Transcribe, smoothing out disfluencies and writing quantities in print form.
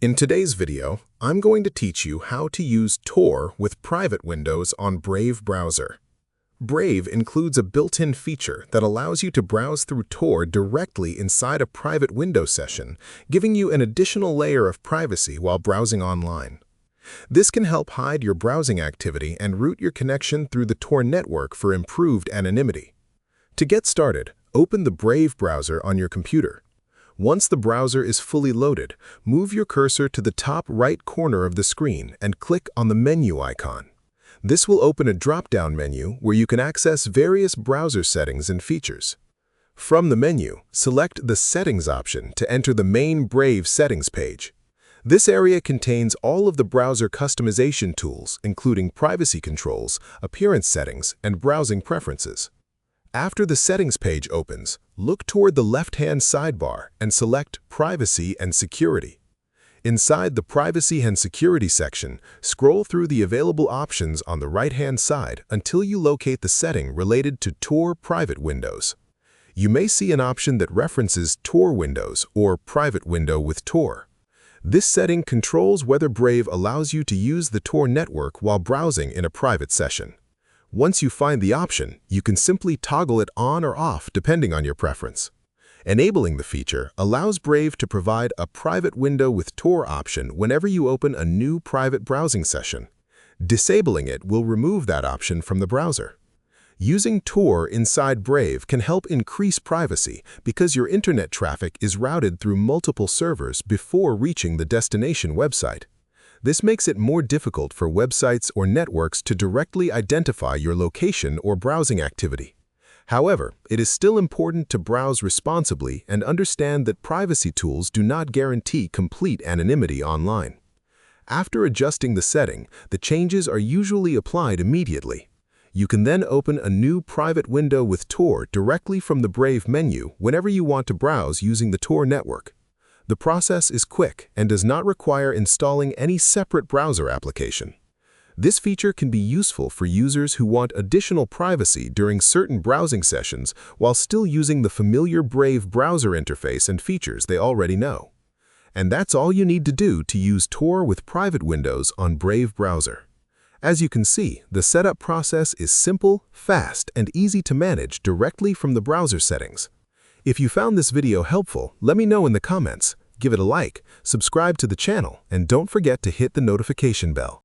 In today's video, I'm going to teach you how to use Tor with private windows on Brave browser. Brave includes a built-in feature that allows you to browse through Tor directly inside a private window session, giving you an additional layer of privacy while browsing online. This can help hide your browsing activity and route your connection through the Tor network for improved anonymity. To get started, open the Brave browser on your computer. Once the browser is fully loaded, move your cursor to the top right corner of the screen and click on the menu icon. This will open a drop-down menu where you can access various browser settings and features. From the menu, select the Settings option to enter the main Brave settings page. This area contains all of the browser customization tools, including privacy controls, appearance settings, and browsing preferences. After the settings page opens, look toward the left-hand sidebar and select Privacy and Security. Inside the Privacy and Security section, scroll through the available options on the right-hand side until you locate the setting related to Tor private windows. You may see an option that references Tor windows or Private Window with Tor. This setting controls whether Brave allows you to use the Tor network while browsing in a private session. Once you find the option, you can simply toggle it on or off depending on your preference. Enabling the feature allows Brave to provide a Private Window with Tor option whenever you open a new private browsing session. Disabling it will remove that option from the browser. Using Tor inside Brave can help increase privacy because your internet traffic is routed through multiple servers before reaching the destination website. This makes it more difficult for websites or networks to directly identify your location or browsing activity. However, it is still important to browse responsibly and understand that privacy tools do not guarantee complete anonymity online. After adjusting the setting, the changes are usually applied immediately. You can then open a new private window with Tor directly from the Brave menu whenever you want to browse using the Tor network. The process is quick and does not require installing any separate browser application. This feature can be useful for users who want additional privacy during certain browsing sessions while still using the familiar Brave browser interface and features they already know. And that's all you need to do to use Tor with private windows on Brave browser. As you can see, the setup process is simple, fast, and easy to manage directly from the browser settings. If you found this video helpful, let me know in the comments. Give it a like, subscribe to the channel, and don't forget to hit the notification bell.